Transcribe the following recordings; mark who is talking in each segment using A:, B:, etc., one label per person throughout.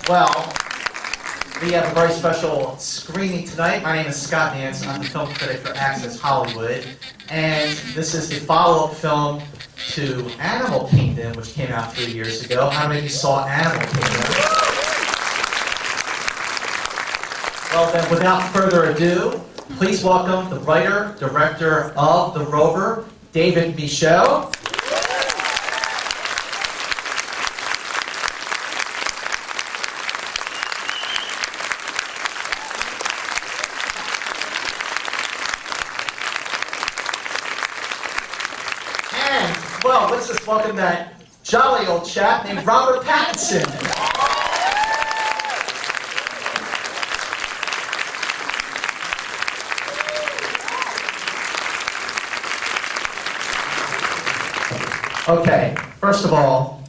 A: Well, we have a very special screening tonight. My name is Scott Nance. I'm the film critic for Access Hollywood. And this is the follow-up film to Animal Kingdom, which came out 3 years ago. How many of you saw Animal Kingdom? Well then, without further ado, please welcome the writer, director of the Rover, David Michôd. Well, let's just welcome that jolly old chap named Robert Pattinson. Okay, first of all,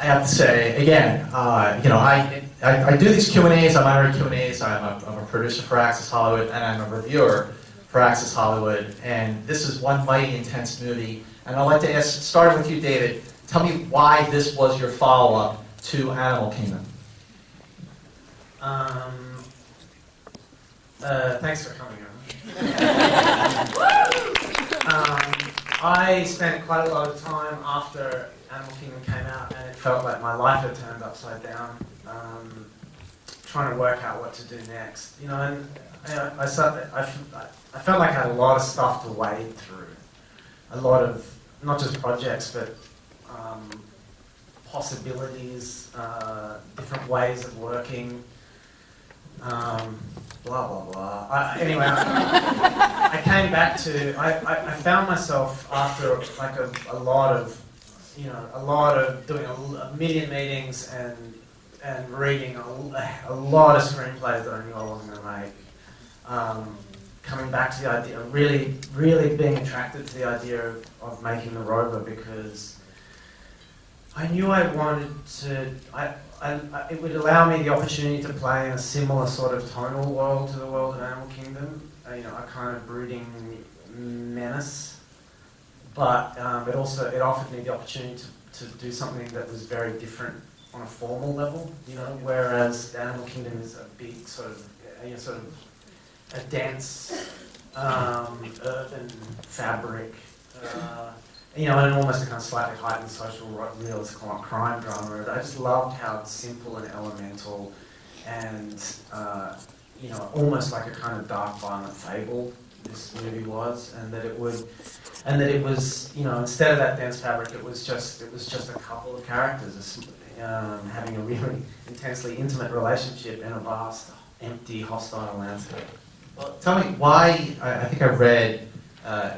A: I have to say, again, I do these Q&As, I monitor Q&As, I'm a producer for Access Hollywood, and I'm a reviewer for Access Hollywood, and this is one mighty intense movie. And I'd like to ask, starting with you, David, tell me why this was your follow-up to Animal Kingdom.
B: Thanks for coming over. I spent quite a lot of time after Animal Kingdom came out, and it felt like my life had turned upside down, trying to work out what to do next. You know, and I felt like I had a lot of stuff to wade through. A lot of, not just projects, but possibilities, different ways of working, blah, blah, blah. Anyway, I came back to, I found myself after like a lot of doing a million meetings and reading a lot of screenplays that I knew I wasn't going to make. Coming back to the idea of really being attracted to the idea of making the Rover, because I knew I wanted to, it would allow me the opportunity to play in a similar sort of tonal world to the world of Animal Kingdom, a kind of brooding menace, but it offered me the opportunity to do something that was very different on a formal level, whereas Animal Kingdom is a big sort of a dense, urban fabric, and almost a kind of slightly heightened social realist crime drama. I just loved how simple and elemental, and almost like a kind of dark, violent fable this movie was, and that it was, instead of that dense fabric, it was just a couple of characters having a really intensely intimate relationship in a vast, empty, hostile landscape.
A: Well, tell me why, I think I read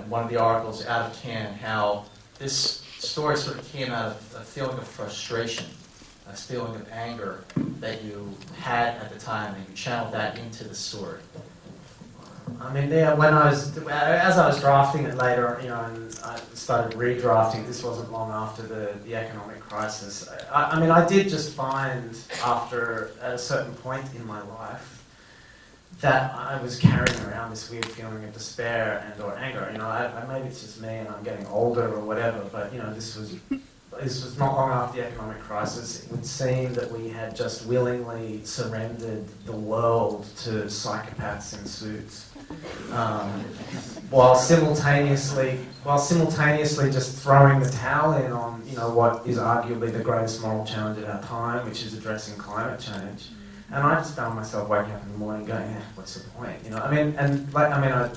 A: one of the articles out of Cannes, how this story sort of came out of a feeling of frustration, a feeling of anger that you had at the time, and you channeled that into the story.
B: I mean, as I was drafting it later, and I started redrafting, this wasn't long after the economic crisis. I did just find, at a certain point in my life, that I was carrying around this weird feeling of despair and or anger. Maybe it's just me and I'm getting older or whatever, but this was not long after the economic crisis. It would seem that we had just willingly surrendered the world to psychopaths in suits, while simultaneously just throwing the towel in on what is arguably the greatest moral challenge of our time, which is addressing climate change. And I just found myself waking up in the morning going, what's the point?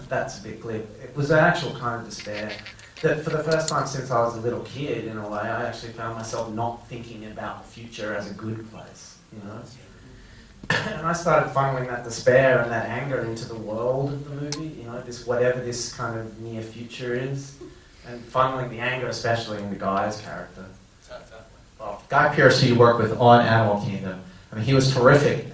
B: That's a bit glib. It was an actual kind of despair that for the first time since I was a little kid, in a way, I actually found myself not thinking about the future as a good place, And I started funneling that despair and that anger into the world of the movie, whatever this kind of near future is, and funneling the anger especially into Guy's character.
A: Well, Guy Pearce, who you work with on Animal Kingdom, he was terrific,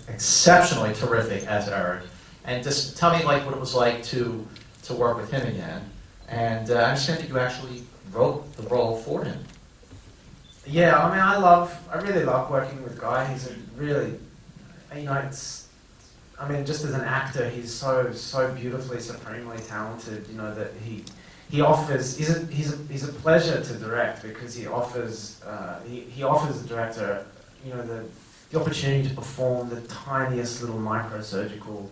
A: exceptionally terrific as Eric. And just tell me what it was like to work with him again. And I understand that you actually wrote the role for him.
B: Yeah, I really love working with Guy. He's a really, just as an actor, he's so beautifully, supremely talented. That he offers. He's a pleasure to direct because he offers the director the opportunity to perform the tiniest little microsurgical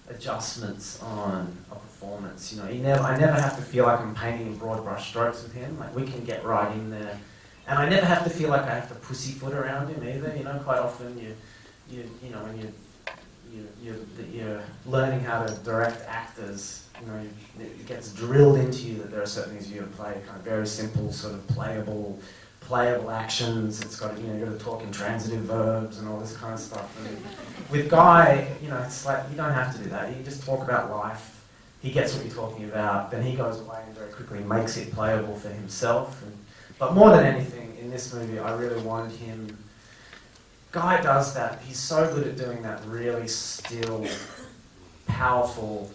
B: adjustments on a performance. I never have to feel like I'm painting in broad brush strokes with him. Like, we can get right in there, and I never have to feel like I have to pussyfoot around him either. Quite often when you're learning how to direct actors, it gets drilled into you that there are certain things you got to play, kind of very simple, sort of playable actions. It's got you got to talk in transitive verbs and all this kind of stuff. And with Guy, it's like you don't have to do that. You just talk about life. He gets what you're talking about. Then he goes away and very quickly makes it playable for himself. But more than anything, in this movie, I really wanted him. Guy does that. He's so good at doing that really still, powerful.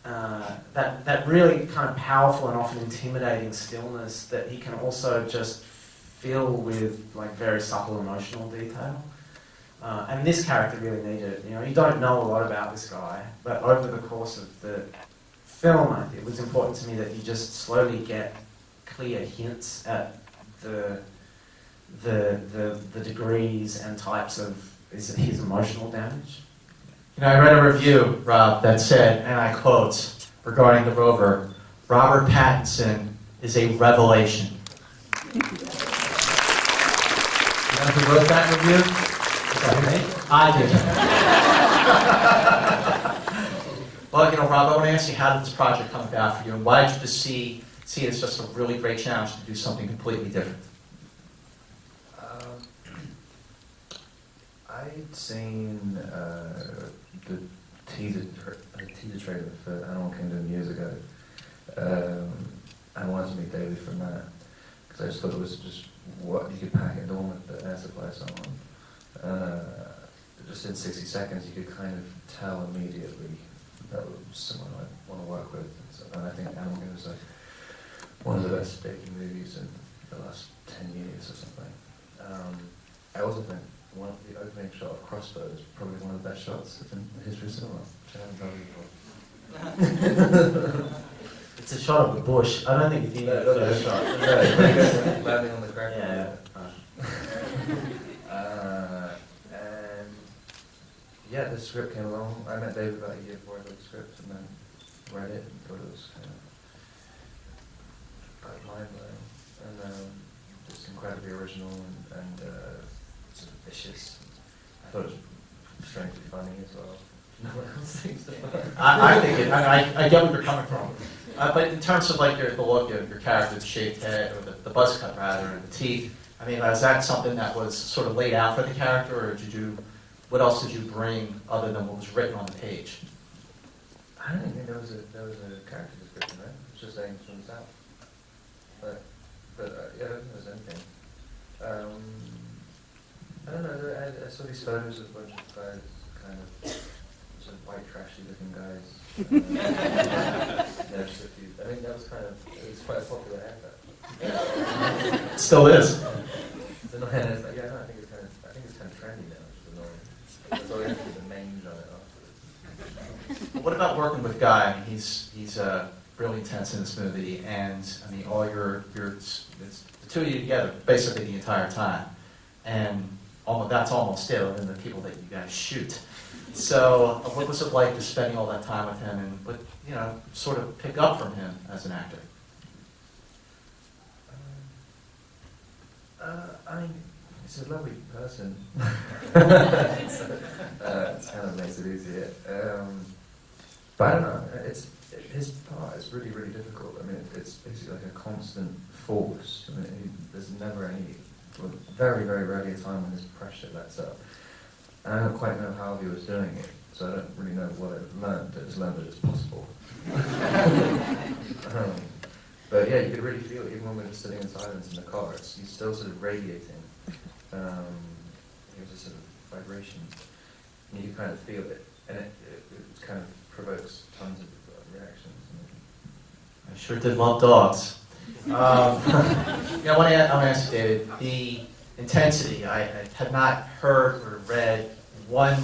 B: That really kind of powerful and often intimidating stillness that he can also just fill with like very subtle emotional detail. And this character really needed it. You don't know a lot about this guy, but over the course of the film, it was important to me that you just slowly get clear hints at the degrees and types of his emotional damage.
A: I read a review, Rob, that said, and I quote, regarding the Rover, Robert Pattinson is a revelation. You know who wrote that review? Is that me? I did. Well, Rob, I want to ask you, how did this project come about for you, and why did you just see it as just a really great challenge to do something completely different?
C: I'd seen the teaser trailer for Animal Kingdom years ago, and wanted to meet David from that, because I just thought it was just what you could pack into almost the air supply someone. Just in 60 seconds, you could kind of tell immediately that was someone I'd want to work with. And I think Animal Kingdom was like one of the best baking movies in the last 10 years or something. I also think one of the opening shot of Crossbow is probably one of the best shots in the history of cinema, which I haven't done before.
B: It's a shot of the bush. I don't think it's even the first shot.
C: No, landing on the ground.
B: Yeah.
C: And yeah, the script came along. I met David about a year before I wrote the script, and then read it and thought it was kind of mind blowing, and just incredibly original and sort of vicious. I thought it was strangely funny as well. No one else thinks so.
A: I think it. I get where you're coming from. But in terms of like the look of your character, the shaved head, or the buzz cut rather, and the teeth, I mean, is that something that was sort of laid out for the character, or what else did you bring other than what was written on the page?
C: I don't think there was a character description, right? It's just saying from the south. But yeah, I don't think there was anything. I don't know. I saw these photos of a bunch of guys, kind of sort of white, trashy looking guys. Yeah, just a few. I think that was it's quite a popular haircut.
A: It still is.
C: It's annoying. It's like, yeah, no, I think it's kind of trendy now, which is annoying. That's all you have to do, the mange on it afterwards.
A: What about working with Guy? I mean, he's really intense in this movie, and I mean, all it's the two of you together basically the entire time, and that's almost it, and the people that you guys shoot. So, what was it like just spending all that time with him, and what sort of pick up from him as an actor?
C: I mean, he's a lovely person. So, it kind of makes it easier. But I don't know. His part is really, really difficult. I mean, it's basically like a constant force. I mean, there's never very, very rarely a time when this pressure lets up. And I don't quite know how he was doing it, so I don't really know what I've learned. I just learned that it's possible. But yeah, you could really feel it, even when we were just sitting in silence in the car. He's still sort of radiating. It was a sort of vibration. And you kind of feel it, and it kind of provokes tons of reactions.
A: I sure did love dogs. I want to ask you, David, the intensity. I had not heard or read one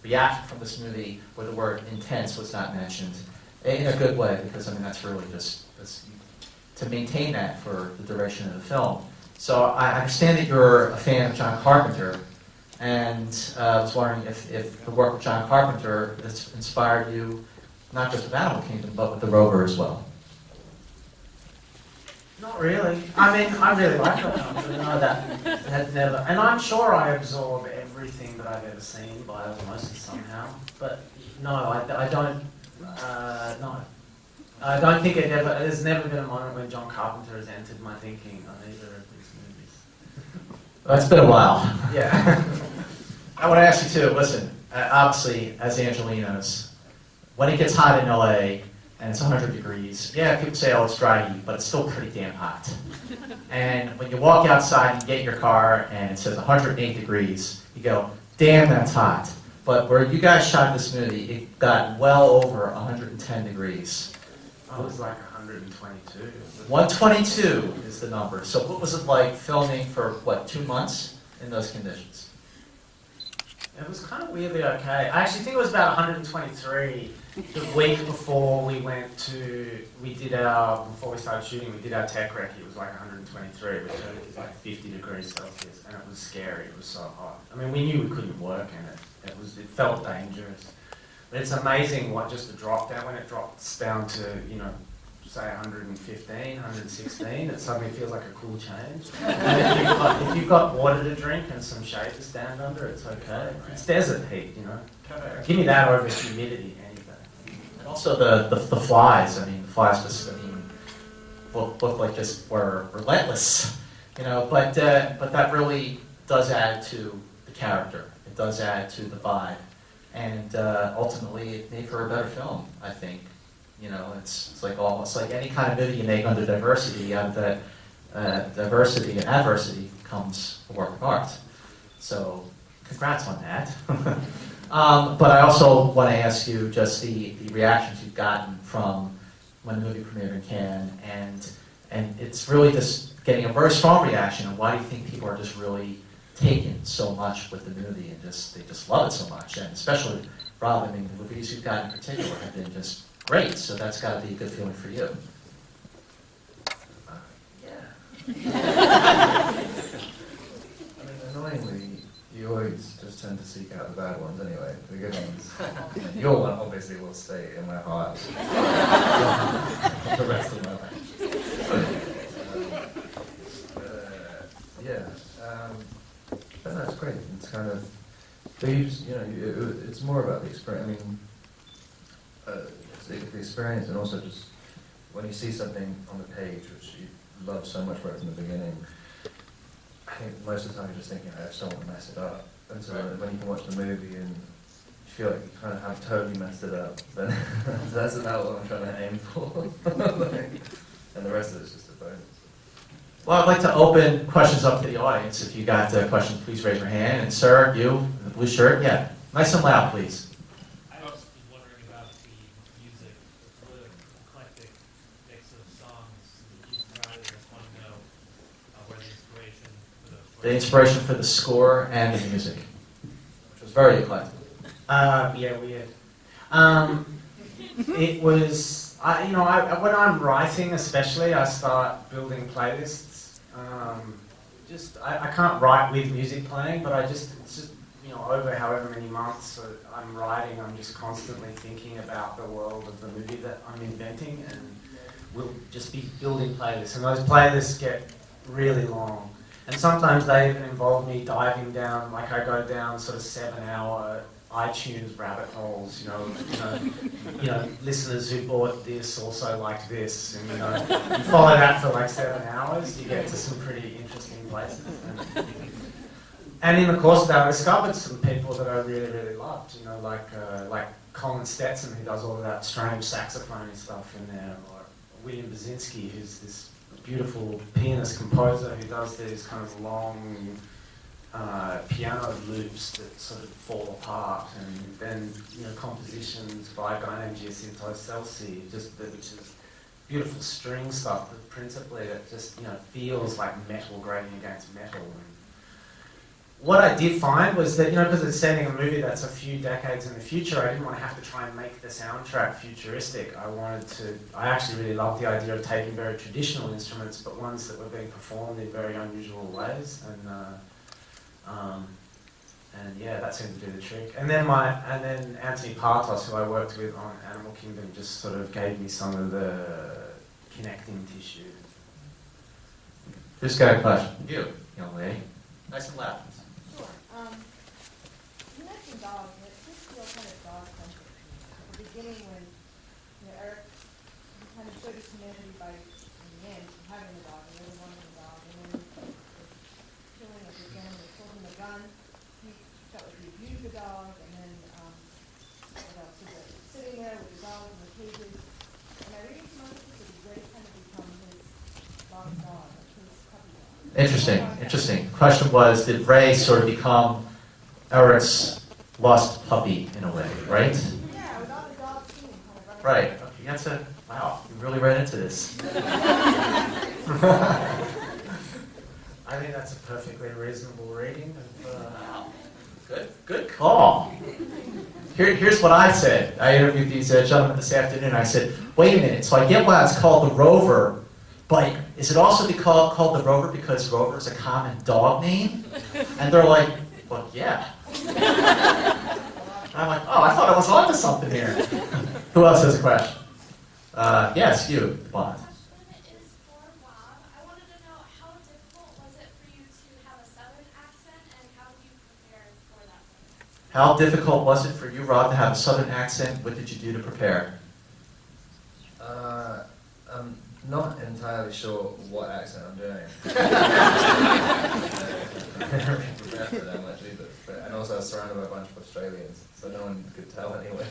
A: reaction from this movie where the word intense was not mentioned in a good way, because I mean that's really just to maintain that for the duration of the film. So I understand that you're a fan of John Carpenter, and I was wondering if the work of John Carpenter has inspired you, not just with Animal Kingdom, but with the Rover as well.
B: Not really. I mean, I really like that film, but no, that had never. And I'm sure I absorb everything that I've ever seen by osmosis somehow. But no, I don't. No, I don't think it ever. There's never been a moment when John Carpenter has entered my thinking on either of these movies.
A: Well, it's been a while.
B: Yeah.
A: I want to ask you too. Listen, obviously, as Angelinos, when it gets hot in LA. And it's 100 degrees. Yeah, people say, oh, it's dry heat, but it's still pretty damn hot. And when you walk outside, you get in your car, and it says 108 degrees, you go, damn, that's hot. But where you guys shot this movie, it got well over 110 degrees.
B: I was like 122.
A: 122 is the number. So what was it like filming for, what, 2 months in those conditions?
B: It was kind of weirdly okay. I actually think it was about 123. The week before before we started shooting, we did our tech recce. It was like 123, which is like 50 degrees Celsius, and it was scary. It was so hot. I mean, we knew we couldn't work in it. It felt dangerous. But it's amazing what just the drop down, when it drops down to, say 115, 116, it suddenly feels like a cool change. And if you've got water to drink and some shade to stand under, it's okay. It's desert heat, Give me that over humidity any day.
A: And also the flies. I mean, the flies just look like just were relentless, But that really does add to the character. It does add to the vibe, and ultimately it made for a better film, I think. It's like almost like any kind of movie you make under diversity. Out of that diversity and adversity comes a work of art. So, congrats on that. But I also want to ask you just the reactions you've gotten from when the movie premiered in Cannes, and it's really just getting a very strong reaction. And why do you think people are just really taken so much with the movie and they just love it so much? And especially, Rob, I mean, the reviews you've got in particular have been just great, so that's got to be a good feeling for you.
C: Yeah. I mean, annoyingly, you always just tend to seek out the bad ones anyway. The good ones. Your one obviously will stay in my heart for the rest of my life. But that's great. It's kind of, it's more about the experience. I mean, the experience, and also just when you see something on the page which you love so much right from the beginning, I think most of the time you're just thinking, I just don't want to mess it up. And so when you can watch the movie and you feel like you kind of have totally messed it up, then that's about what I'm trying to aim for. And the rest of it's just a bonus.
A: Well, I'd like to open questions up to the audience. If you got a question, please raise your hand. And sir, you in the blue shirt, yeah, nice and loud, please. The inspiration for the score and the music, which was very eclectic.
B: Yeah, weird. It was, when I'm writing especially, I start building playlists. I can't write with music playing, but it's just, over however many months I'm writing, I'm just constantly thinking about the world of the movie that I'm inventing, and we'll just be building playlists. And those playlists get really long. And sometimes they even involve me diving down, like I go down sort of 7-hour iTunes rabbit holes, listeners who bought this also like this, and you follow that for like 7 hours, you get to some pretty interesting places. And in the course of that, I discovered some people that I really, really loved, like Colin Stetson, who does all of that strange saxophone stuff in there, or William Basinski, who's this beautiful pianist composer who does these kind of long piano loops that sort of fall apart, and then compositions by a guy named Giacinto Celsi, which is beautiful string stuff, but principally it just feels like metal grating against metal. what I did find was that, because it's setting a movie that's a few decades in the future, I didn't want to have to try and make the soundtrack futuristic. I actually really loved the idea of taking very traditional instruments, but ones that were being performed in very unusual ways, and yeah, that seemed to do the trick. And then Anthony Partos, who I worked with on Animal Kingdom, just sort of gave me some of the connecting tissue.
A: Who's got a question? You, young lady. Nice and loud.
D: Sure. You mentioned dogs, and it just feels kind of dog-centric to me. At the beginning, when Eric, you kind of showed his humanity by, in the end, having the dog, and really wanting the dog, and then the killing of the gun, they told him the gun, he felt like he abused the dog, and then what else? So sitting there with the dogs in the cages, and I read some other things that Ray kind of become his dog's dog, like his puppy dog.
A: Interesting. Question was, did Ray sort of become Eric's lost puppy in a way, right?
D: Yeah, without the dog seeing kind of running.
A: Right. Okay, that's a, wow, you really read into this.
B: I think that's a perfectly reasonable reading of.
A: Good call. Here's what I said. I interviewed these gentlemen this afternoon. I said, wait a minute, so I get why it's called the Rover, but is it also called the Rover because Rover is a common dog name? And they're like, well, yeah. And I'm like, oh, I thought I was onto something here. Who else has a question? Yes, you, Bond. How difficult was it for you, Rob, to have a Southern accent? What did you do to prepare?
C: I'm not entirely sure what accent I'm doing. I never prepared for that much either. And also I was surrounded by a bunch of Australians, so no one could tell anyway.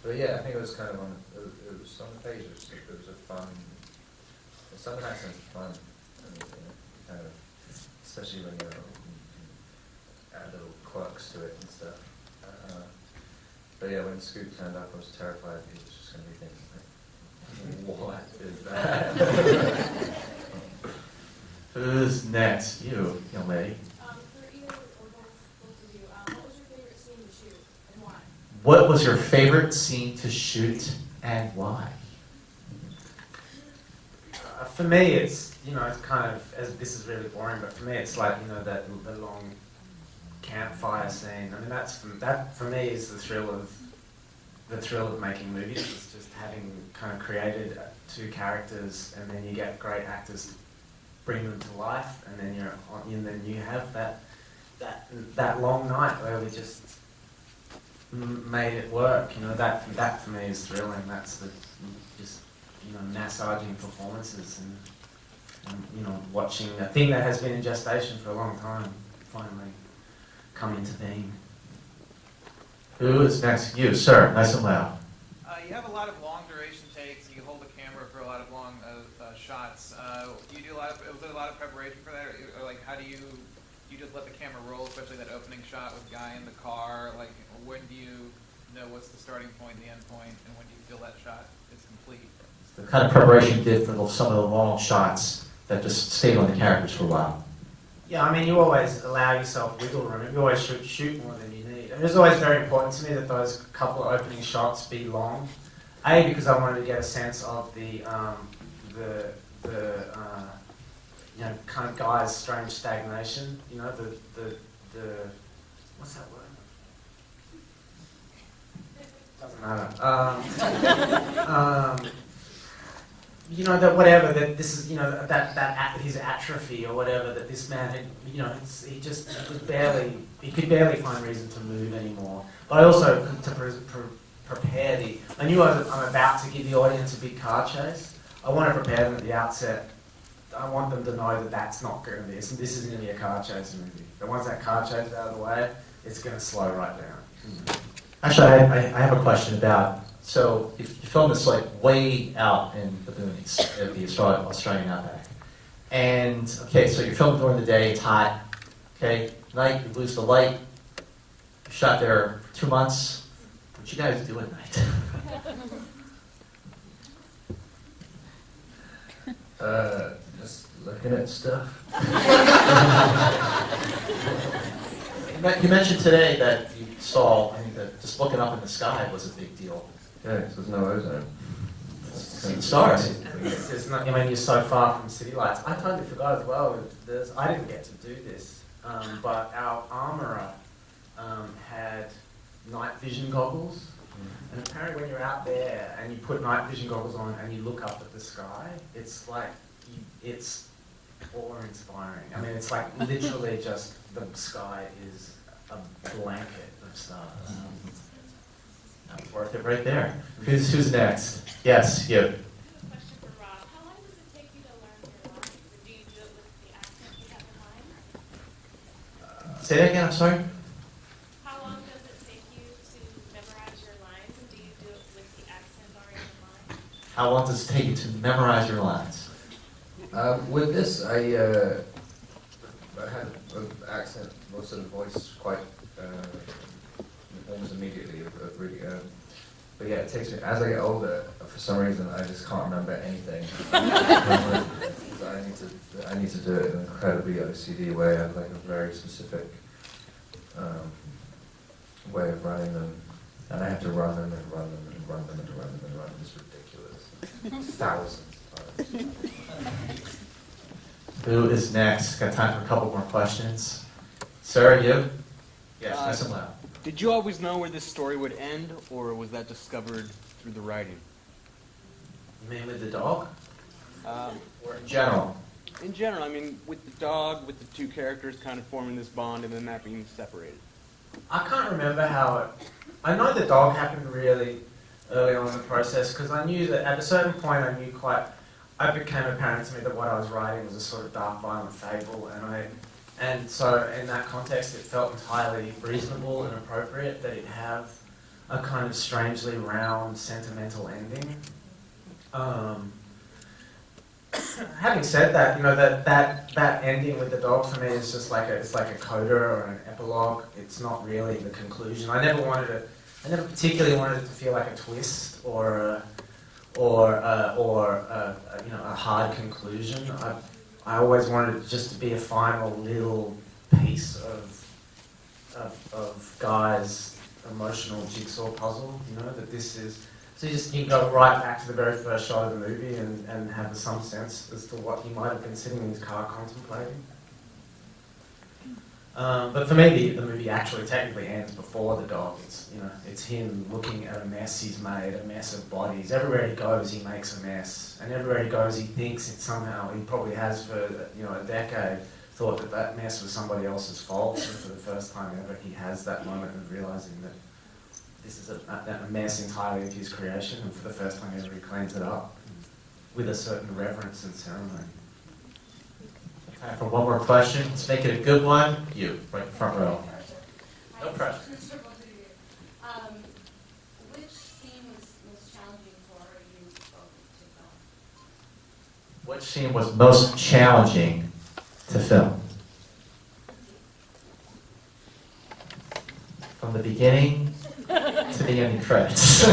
C: But yeah, I think it was kind of on the page. It was a fun. The Southern accent is fun, and, kind of, especially when you add little quirks to it and stuff. But yeah, when Scoop turned up, I was terrified he was just going to be thinking, like, what is that?
A: Who's next? You, young lady.
E: For either or both of you, what was your favorite scene to shoot and why?
A: What was your favorite scene to shoot and why?
B: For me, it's it's kind of, this is really boring, but for me, it's like the long campfire scene. I mean, that for me is the thrill of making movies. It's just having kind of created two characters, and then you get great actors to bring them to life, and then you have that long night where we just made it work. That for me is thrilling. That's the just massaging performances and watching a thing that has been in gestation for a long time finally come into being.
A: Who is next? You, sir. Nice and loud.
F: You have a lot of long duration takes. You hold the camera for a lot of long shots. Do you do was there a lot of preparation for that, or like how do you just let the camera roll, especially that opening shot with Guy in the car? Like, when do you know what's the starting point, the end point, and when do you feel that shot is complete?
A: The kind of preparation you did for some of the long shots that just stayed on the characters for a while.
B: Yeah, I mean, you always allow yourself wiggle room. You always should shoot more than you need. And it's always very important to me that those couple of opening shots be long. A, because I wanted to get a sense of the kind of Guy's strange stagnation. The what's that word? Doesn't matter. That whatever, that this is, that his atrophy or whatever, that this man had, he could barely find reason to move anymore. But I also, to prepare I knew I'm about to give the audience a big car chase. I want to prepare them at the outset. I want them to know that that's not going to be, this isn't going to be a car chase movie. But once that car chase is out of the way, it's going to slow right down.
A: Actually, I have a question about, so you filmed this like way out in the boonies of the Australian outback. And, okay, so you're filming during the day, it's hot. Okay, night, you lose the light. You shot there for 2 months. What you guys do at night?
C: Just looking at stuff.
A: You mentioned today that you saw, I mean, that just looking up in the sky was a big deal.
C: Yeah, 'cause there's no ozone.
A: Seeing stars.
B: It's not, I mean, you're so far from city lights. I totally forgot as well. I didn't get to do this, but our armourer had night vision goggles. And apparently when you're out there and you put night vision goggles on and you look up at the sky, it's like, it's awe-inspiring. I mean, it's like literally just the sky is a blanket of stars.
A: That's worth it right there. Who's next? Yes, you.
E: I have a question for Rob. How long does it take you to learn your lines? Or do you do it with the accent you have in mind?
A: Say that again, I'm sorry?
E: How long does it take you to memorize your lines, and do you do it with the accent already in mind?
A: How long does it take you to memorize your lines?
C: With this, I had an accent, most of the voice quite almost immediately. Really, but yeah, it takes me, as I get older, for some reason, I just can't remember anything. I need to do it in an incredibly OCD way. I have like a very specific way of running them, and I have to run them and run them and run them and run them and run them. It's ridiculous. Thousands of times.
A: Who is next? Got time for a couple more questions. Sir, you? Yes, nice and loud.
G: Did you always know where this story would end, or was that discovered through the writing?
B: You mean with the dog?
A: Or in general?
G: In general, I mean, with the dog, with the two characters kind of forming this bond and then that being separated.
B: I can't remember how it... I know the dog happened really early on in the process, because I knew that at a certain point I knew quite... It became apparent to me that what I was writing was a sort of dark, violent fable, and so in that context it felt entirely reasonable and appropriate that it have a kind of strangely round, sentimental ending. Having said that, you know, that ending with the dog for me is just like it's like a coda or an epilogue. It's not really the conclusion. I never particularly wanted it to feel like a twist or you know, a hard conclusion. I always wanted it just to be a final little piece of Guy's emotional jigsaw puzzle. You know, that this is. So you can go right back to the very first shot of the movie and have some sense as to what he might have been sitting in his car contemplating. But for me, the movie actually technically ends before the dog. It's him looking at a mess he's made, a mess of bodies. Everywhere he goes, he makes a mess, and everywhere he goes, he thinks it somehow. He probably has for a decade thought that mess was somebody else's fault, and for the first time ever, he has that moment of realizing that this is a mess entirely of his creation, and for the first time ever, he cleans it up with a certain reverence and ceremony.
A: Time for one more question. Let's make it a good one. You, right in the front row. No pressure.
D: Which scene was most challenging for you both to film?
A: Which scene was most challenging to film? From the beginning to the ending credits.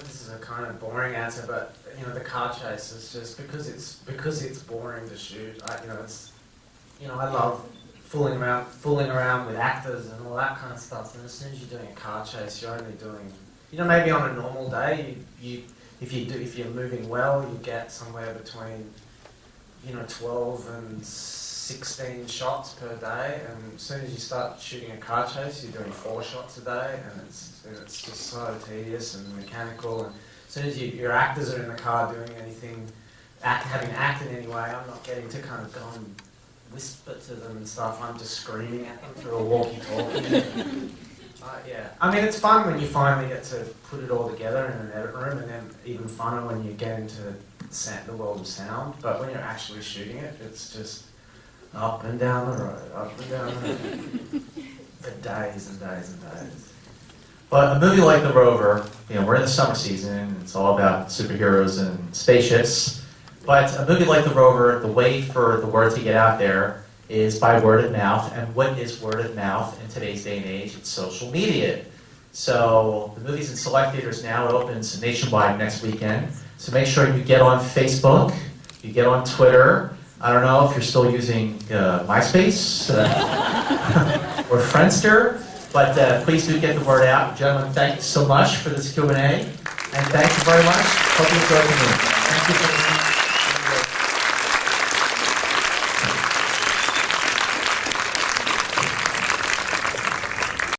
B: This is a kind of boring answer, but the car chase is just because it's boring to shoot. I love fooling around with actors and all that kind of stuff. And as soon as you're doing a car chase, you're only doing, maybe on a normal day, if you're moving well, you get somewhere between 12 and 16 shots per day, and as soon as you start shooting a car chase, you're doing 4 shots a day, and it's just so tedious and mechanical. And as soon as your actors are in the car doing anything, having acted anyway, I'm not getting to kind of go and whisper to them and stuff. I'm just screaming at them through a walkie-talkie. Yeah, I mean, it's fun when you finally get to put it all together in an edit room, and then even funner when you get into the world of sound. But when you're actually shooting it, it's just up and down the road, up and down the road, for days and days and days.
A: But a movie like The Rover, we're in the summer season, it's all about superheroes and spaceships. But a movie like The Rover, the way for the word to get out there is by word of mouth. And what is word of mouth in today's day and age? It's social media. So the movie's in select theaters now. It opens nationwide next weekend. So make sure you get on Facebook, you get on Twitter. I don't know if you're still using MySpace or Friendster, but please do get the word out. Gentlemen, thank you so much for this Q&A, and thank you very much. Hope you enjoyed the movie. Thank you for